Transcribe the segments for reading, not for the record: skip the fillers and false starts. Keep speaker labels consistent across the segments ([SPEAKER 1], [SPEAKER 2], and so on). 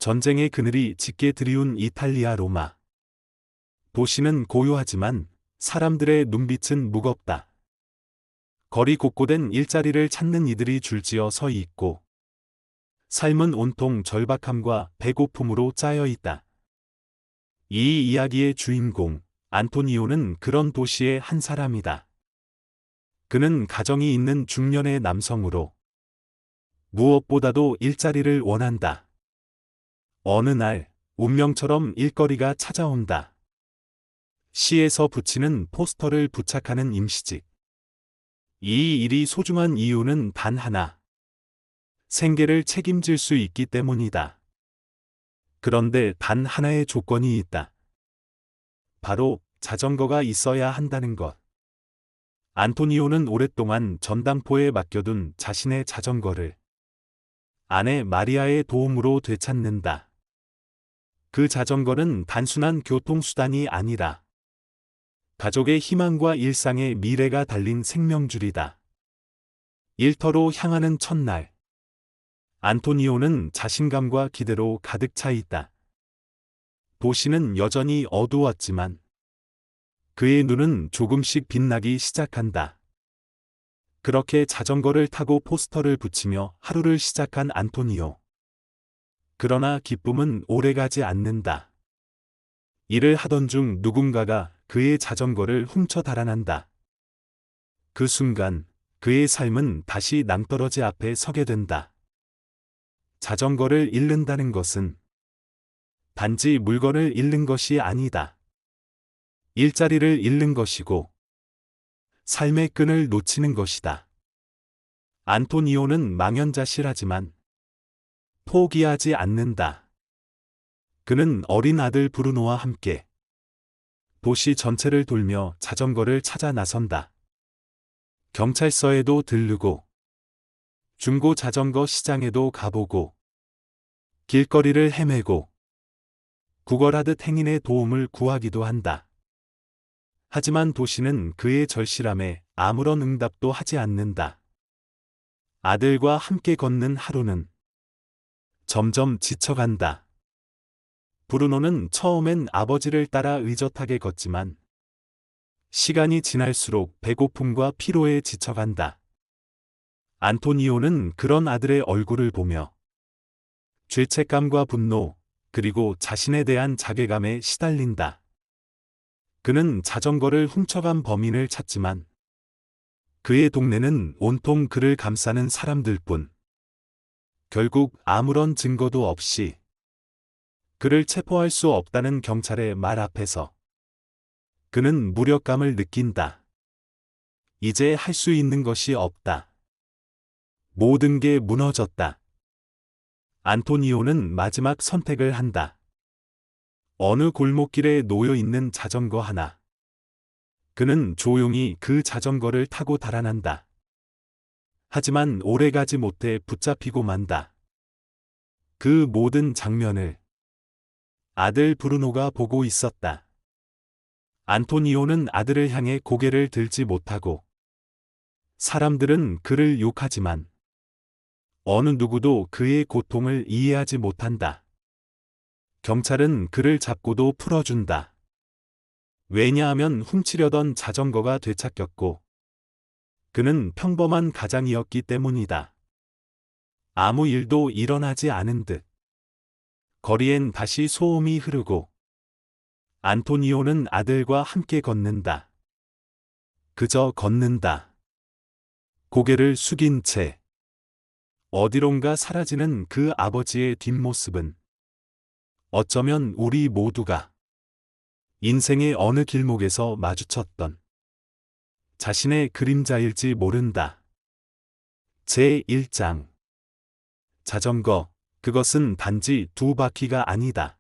[SPEAKER 1] 전쟁의 그늘이 짙게 드리운 이탈리아 로마. 도시는 고요하지만 사람들의 눈빛은 무겁다. 거리 곳곳엔 일자리를 찾는 이들이 줄지어 서 있고 삶은 온통 절박함과 배고픔으로 짜여 있다. 이 이야기의 주인공 안토니오는 그런 도시의 한 사람이다. 그는 가정이 있는 중년의 남성으로 무엇보다도 일자리를 원한다. 어느 날 운명처럼 일거리가 찾아온다. 시에서 붙이는 포스터를 부착하는 임시직. 이 일이 소중한 이유는 단 하나. 생계를 책임질 수 있기 때문이다. 그런데 단 하나의 조건이 있다. 바로 자전거가 있어야 한다는 것. 안토니오는 오랫동안 전당포에 맡겨둔 자신의 자전거를 아내 마리아의 도움으로 되찾는다. 그 자전거는 단순한 교통수단이 아니라 가족의 희망과 일상의 미래가 달린 생명줄이다. 일터로 향하는 첫날, 안토니오는 자신감과 기대로 가득 차 있다. 도시는 여전히 어두웠지만 그의 눈은 조금씩 빛나기 시작한다. 그렇게 자전거를 타고 포스터를 붙이며 하루를 시작한 안토니오. 그러나 기쁨은 오래가지 않는다. 일을 하던 중 누군가가 그의 자전거를 훔쳐 달아난다. 그 순간 그의 삶은 다시 낭떠러지 앞에 서게 된다. 자전거를 잃는다는 것은 단지 물건을 잃는 것이 아니다. 일자리를 잃는 것이고 삶의 끈을 놓치는 것이다. 안토니오는 망연자실하지만 포기하지 않는다. 그는 어린 아들 브루노와 함께 도시 전체를 돌며 자전거를 찾아 나선다. 경찰서에도 들르고 중고 자전거 시장에도 가보고 길거리를 헤매고 구걸하듯 행인의 도움을 구하기도 한다. 하지만 도시는 그의 절실함에 아무런 응답도 하지 않는다. 아들과 함께 걷는 하루는 점점 지쳐간다. 브루노는 처음엔 아버지를 따라 의젓하게 걷지만 시간이 지날수록 배고픔과 피로에 지쳐간다. 안토니오는 그런 아들의 얼굴을 보며 죄책감과 분노, 그리고 자신에 대한 자괴감에 시달린다. 그는 자전거를 훔쳐간 범인을 찾지만 그의 동네는 온통 그를 감싸는 사람들뿐. 결국 아무런 증거도 없이 그를 체포할 수 없다는 경찰의 말 앞에서 그는 무력감을 느낀다. 이제 할 수 있는 것이 없다. 모든 게 무너졌다. 안토니오는 마지막 선택을 한다. 어느 골목길에 놓여 있는 자전거 하나. 그는 조용히 그 자전거를 타고 달아난다. 하지만 오래가지 못해 붙잡히고 만다. 그 모든 장면을 아들 브루노가 보고 있었다. 안토니오는 아들을 향해 고개를 들지 못하고 사람들은 그를 욕하지만 어느 누구도 그의 고통을 이해하지 못한다. 경찰은 그를 잡고도 풀어준다. 왜냐하면 훔치려던 자전거가 되찾겼고 그는 평범한 가장이었기 때문이다. 아무 일도 일어나지 않은 듯 거리엔 다시 소음이 흐르고 안토니오는 아들과 함께 걷는다. 그저 걷는다. 고개를 숙인 채 어디론가 사라지는 그 아버지의 뒷모습은 어쩌면 우리 모두가 인생의 어느 길목에서 마주쳤던 자신의 그림자일지 모른다. 제1장 자전거, 그것은 단지 두 바퀴가 아니다.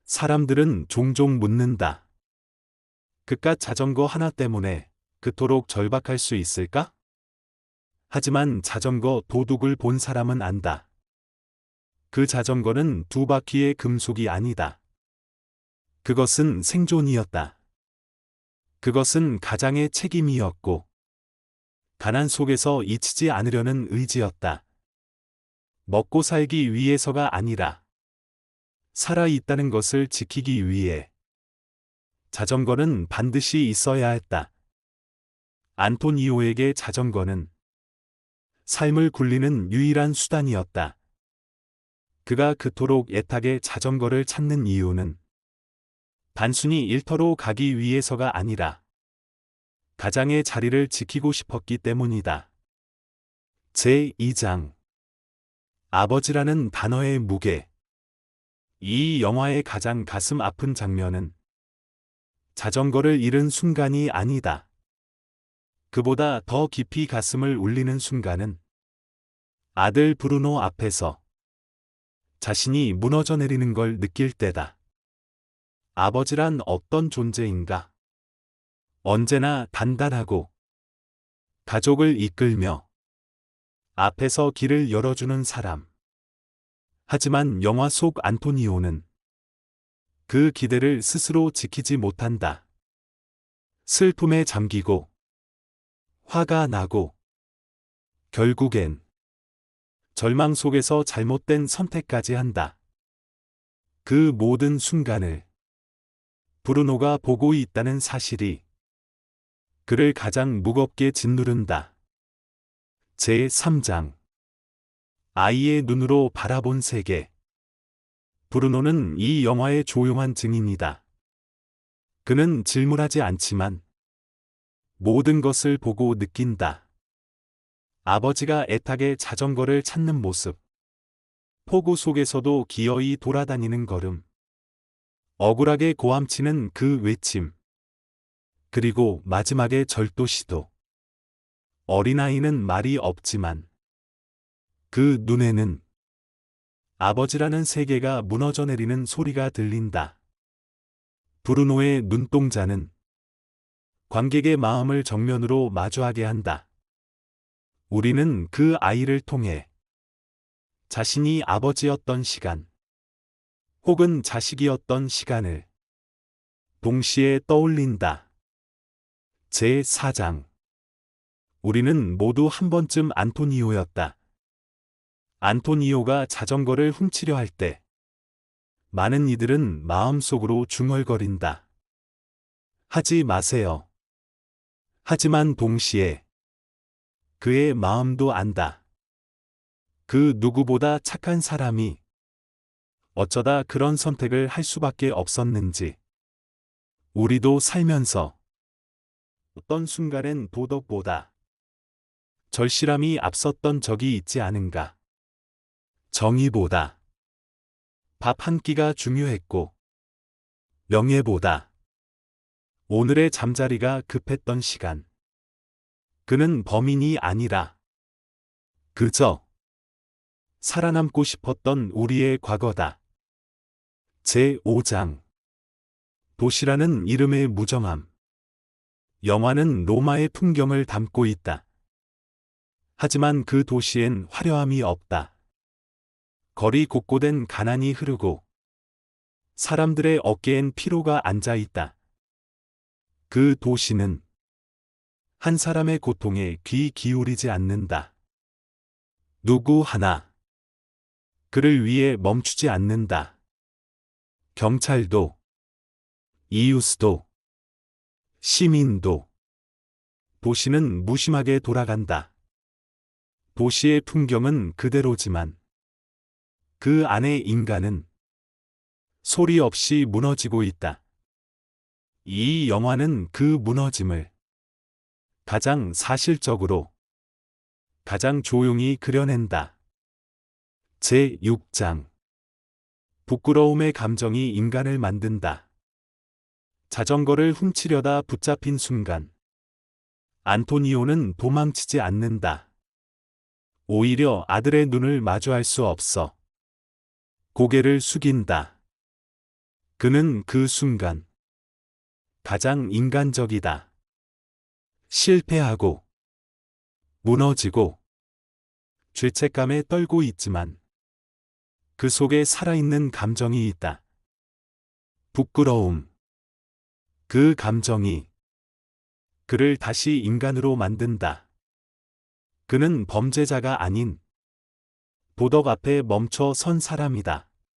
[SPEAKER 1] 사람들은 종종 묻는다. 그깟 자전거 하나 때문에 그토록 절박할 수 있을까? 하지만 자전거 도둑을 본 사람은 안다. 그 자전거는 두 바퀴의 금속이 아니다. 그것은 생존이었다. 그것은 가장의 책임이었고 가난 속에서 잊히지 않으려는 의지였다. 먹고 살기 위해서가 아니라 살아있다는 것을 지키기 위해 자전거는 반드시 있어야 했다. 안토니오에게 자전거는 삶을 굴리는 유일한 수단이었다. 그가 그토록 애타게 자전거를 찾는 이유는 단순히 일터로 가기 위해서가 아니라 가장의 자리를 지키고 싶었기 때문이다. 제2장 아버지라는 단어의 무게. 이 영화의 가장 가슴 아픈 장면은 자전거를 잃은 순간이 아니다. 그보다 더 깊이 가슴을 울리는 순간은 아들 브루노 앞에서 자신이 무너져 내리는 걸 느낄 때다. 아버지란 어떤 존재인가? 언제나 단단하고 가족을 이끌며 앞에서 길을 열어주는 사람. 하지만 영화 속 안토니오는 그 기대를 스스로 지키지 못한다. 슬픔에 잠기고 화가 나고 결국엔 절망 속에서 잘못된 선택까지 한다. 그 모든 순간을 브루노가 보고 있다는 사실이 그를 가장 무겁게 짓누른다. 제3장 아이의 눈으로 바라본 세계. 브루노는 이 영화의 조용한 증인이다. 그는 질문하지 않지만 모든 것을 보고 느낀다. 아버지가 애타게 자전거를 찾는 모습. 폭우 속에서도 기어이 돌아다니는 걸음. 억울하게 고함치는 그 외침. 그리고 마지막에 절도시도. 어린아이는 말이 없지만 그 눈에는 아버지라는 세계가 무너져 내리는 소리가 들린다. 브루노의 눈동자는 관객의 마음을 정면으로 마주하게 한다. 우리는 그 아이를 통해 자신이 아버지였던 시간, 혹은 자식이었던 시간을 동시에 떠올린다. 제4장 우리는 모두 한 번쯤 안토니오였다. 안토니오가 자전거를 훔치려 할 때 많은 이들은 마음속으로 중얼거린다. 하지 마세요. 하지만 동시에 그의 마음도 안다. 그 누구보다 착한 사람이 어쩌다 그런 선택을 할 수밖에 없었는지. 우리도 살면서 어떤 순간엔 도덕보다 절실함이 앞섰던 적이 있지 않은가. 정의보다 밥 한 끼가 중요했고 명예보다 오늘의 잠자리가 급했던 시간. 그는 범인이 아니라 그저 살아남고 싶었던 우리의 과거다. 제5장 도시라는 이름의 무정함. 영화는 로마의 풍경을 담고 있다. 하지만 그 도시엔 화려함이 없다. 거리 곳곳엔 가난이 흐르고 사람들의 어깨엔 피로가 앉아 있다. 그 도시는 한 사람의 고통에 귀 기울이지 않는다. 누구 하나 그를 위해 멈추지 않는다. 경찰도, 이웃도, 시민도. 도시는 무심하게 돌아간다. 도시의 풍경은 그대로지만 그 안에 인간은 소리 없이 무너지고 있다. 이 영화는 그 무너짐을 가장 사실적으로, 가장 조용히 그려낸다. 제6장 부끄러움의 감정이 인간을 만든다. 자전거를 훔치려다 붙잡힌 순간 안토니오는 도망치지 않는다. 오히려 아들의 눈을 마주할 수 없어 고개를 숙인다. 그는 그 순간 가장 인간적이다. 실패하고 무너지고 죄책감에 떨고 있지만 그 속에 살아있는 감정이 있다. 부끄러움. 그 감정이 그를 다시 인간으로 만든다. 그는 범죄자가 아닌 도덕 앞에 멈춰 선 사람이다.